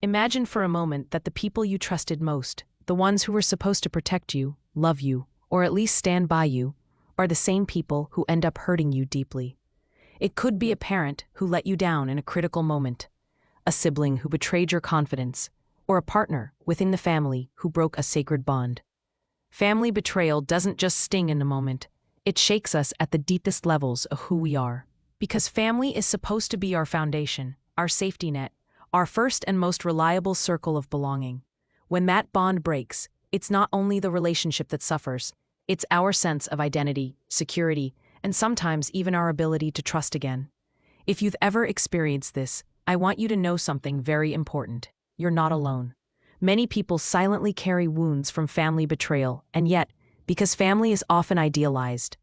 Imagine for a moment that the people you trusted most, the ones who were supposed to protect you, love you, or at least stand by you, are the same people who end up hurting you deeply. It could be a parent who let you down in a critical moment, a sibling who betrayed your confidence, or a partner within the family who broke a sacred bond. Family betrayal doesn't just sting in the moment, it shakes us at the deepest levels of who we are. Because family is supposed to be our foundation, our safety net, our first and most reliable circle of belonging. When that bond breaks, it's not only the relationship that suffers, it's our sense of identity, security, and sometimes even our ability to trust again. If you've ever experienced this, I want you to know something very important. You're not alone. Many people silently carry wounds from family betrayal, and yet, because family is often idealized,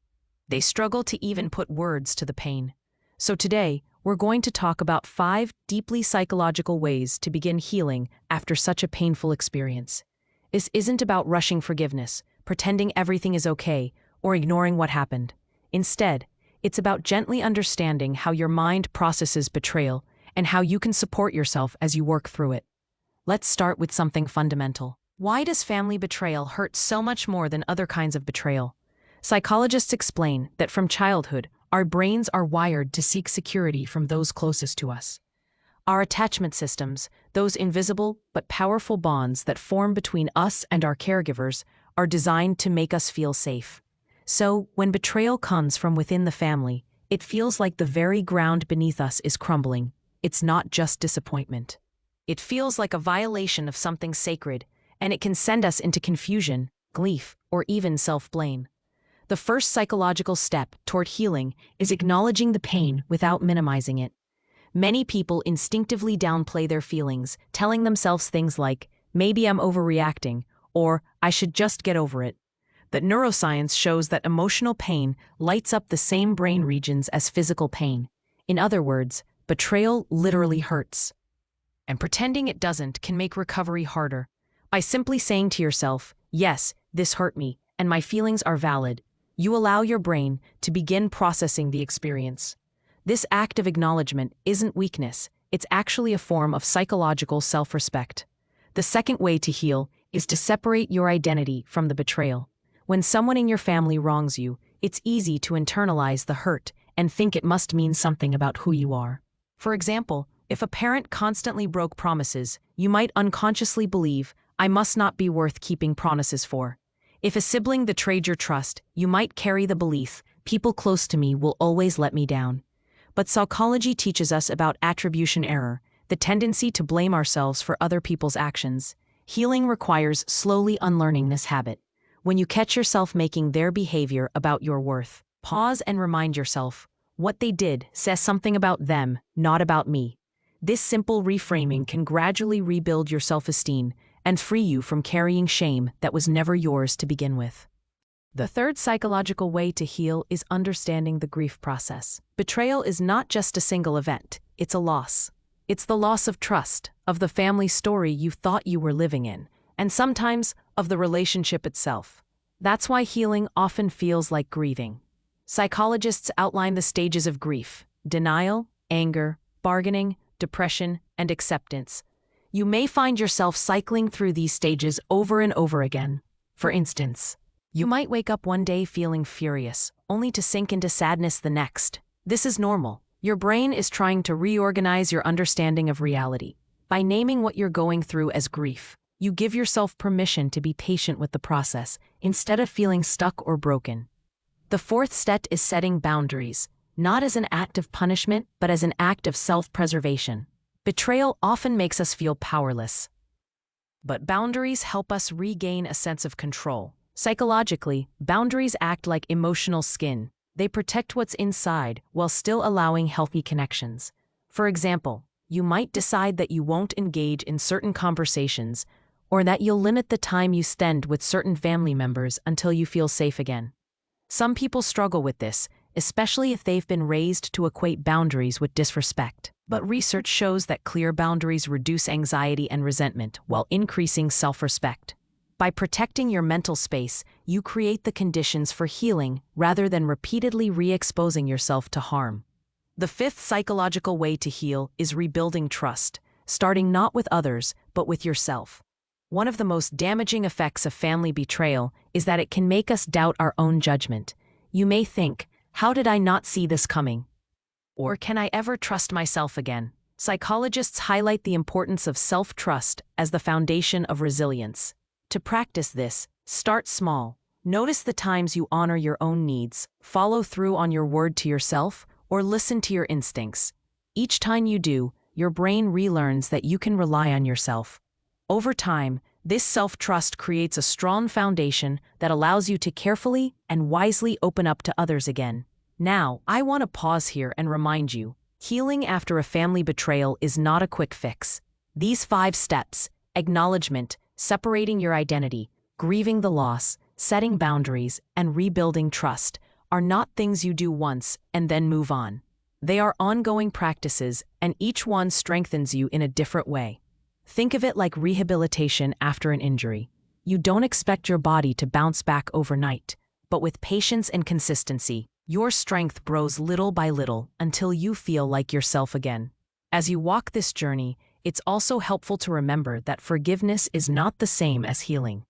they struggle to even put words to the pain. So today, we're going to talk about 5 deeply psychological ways to begin healing after such a painful experience. This isn't about rushing forgiveness, pretending everything is okay, or ignoring what happened. Instead, it's about gently understanding how your mind processes betrayal and how you can support yourself as you work through it. Let's start with something fundamental. Why does family betrayal hurt so much more than other kinds of betrayal? Psychologists explain that from childhood, our brains are wired to seek security from those closest to us. Our attachment systems, those invisible but powerful bonds that form between us and our caregivers, are designed to make us feel safe. So, when betrayal comes from within the family, it feels like the very ground beneath us is crumbling. It's not just disappointment. It feels like a violation of something sacred, and it can send us into confusion, grief, or even self-blame. The first psychological step toward healing is acknowledging the pain without minimizing it. Many people instinctively downplay their feelings, telling themselves things like, maybe I'm overreacting, or I should just get over it. But neuroscience shows that emotional pain lights up the same brain regions as physical pain. In other words, betrayal literally hurts. And pretending it doesn't can make recovery harder. By simply saying to yourself, yes, this hurt me, and my feelings are valid, you allow your brain to begin processing the experience. This act of acknowledgement isn't weakness, it's actually a form of psychological self-respect. The second way to heal is to separate your identity from the betrayal. When someone in your family wrongs you, it's easy to internalize the hurt and think it must mean something about who you are. For example, if a parent constantly broke promises, you might unconsciously believe, I must not be worth keeping promises for. If a sibling betrayed your trust, you might carry the belief, people close to me will always let me down. But psychology teaches us about attribution error, the tendency to blame ourselves for other people's actions. Healing requires slowly unlearning this habit. When you catch yourself making their behavior about your worth, pause and remind yourself, what they did says something about them, not about me. This simple reframing can gradually rebuild your self-esteem and free you from carrying shame that was never yours to begin with. The third psychological way to heal is understanding the grief process. Betrayal is not just a single event, it's a loss. It's the loss of trust, of the family story you thought you were living in, and sometimes of the relationship itself. That's why healing often feels like grieving. Psychologists outline the stages of grief: denial, anger, bargaining, depression, and acceptance. You may find yourself cycling through these stages over and over again. For instance, you might wake up one day feeling furious, only to sink into sadness the next. This is normal. Your brain is trying to reorganize your understanding of reality. By naming what you're going through as grief, you give yourself permission to be patient with the process, instead of feeling stuck or broken. The fourth step is setting boundaries, not as an act of punishment, but as an act of self-preservation. Betrayal often makes us feel powerless, but boundaries help us regain a sense of control. Psychologically, boundaries act like emotional skin. They protect what's inside while still allowing healthy connections. For example, you might decide that you won't engage in certain conversations, or that you'll limit the time you spend with certain family members until you feel safe again. Some people struggle with this, especially if they've been raised to equate boundaries with disrespect. But research shows that clear boundaries reduce anxiety and resentment while increasing self-respect. By protecting your mental space, you create the conditions for healing rather than repeatedly re-exposing yourself to harm. The fifth psychological way to heal is rebuilding trust. starting not with others, but with yourself. One of the most damaging effects of family betrayal is that it can make us doubt our own judgment. You may think, how did I not see this coming? Or can I ever trust myself again? Psychologists highlight the importance of self-trust as the foundation of resilience. To practice this, start small. Notice the times you honor your own needs, follow through on your word to yourself, or listen to your instincts. Each time you do, your brain relearns that you can rely on yourself. Over time, this self-trust creates a strong foundation that allows you to carefully and wisely open up to others again. Now, I want to pause here and remind you, healing after a family betrayal is not a quick fix. These 5 steps, acknowledgement, separating your identity, grieving the loss, setting boundaries, and rebuilding trust, are not things you do once and then move on. They are ongoing practices, and each one strengthens you in a different way. Think of it like rehabilitation after an injury. You don't expect your body to bounce back overnight, but with patience and consistency, your strength grows little by little until you feel like yourself again. As you walk this journey, it's also helpful to remember that forgiveness is not the same as healing.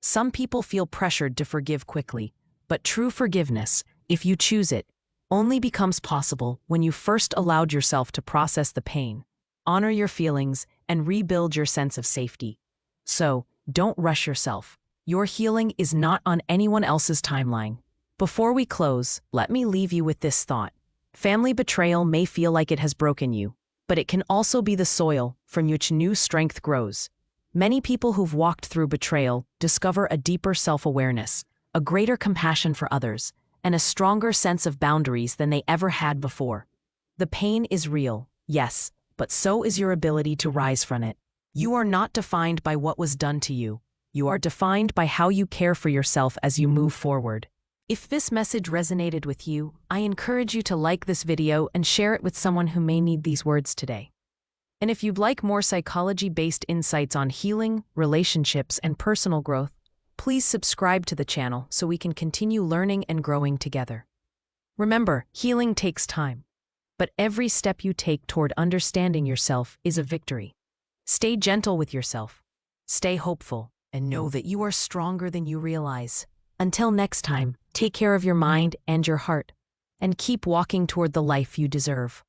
Some people feel pressured to forgive quickly, but true forgiveness, if you choose it, only becomes possible when you first allowed yourself to process the pain, honor your feelings, and rebuild your sense of safety. So, don't rush yourself. Your healing is not on anyone else's timeline. Before we close, let me leave you with this thought. Family betrayal may feel like it has broken you, but it can also be the soil from which new strength grows. Many people who've walked through betrayal discover a deeper self-awareness, a greater compassion for others, and a stronger sense of boundaries than they ever had before. The pain is real, yes, but so is your ability to rise from it. You are not defined by what was done to you. You are defined by how you care for yourself as you move forward. If this message resonated with you, I encourage you to like this video and share it with someone who may need these words today. And if you'd like more psychology-based insights on healing, relationships, and personal growth, please subscribe to the channel so we can continue learning and growing together. Remember, healing takes time, but every step you take toward understanding yourself is a victory. Stay gentle with yourself, stay hopeful, and know that you are stronger than you realize. Until next time, take care of your mind and your heart, and keep walking toward the life you deserve.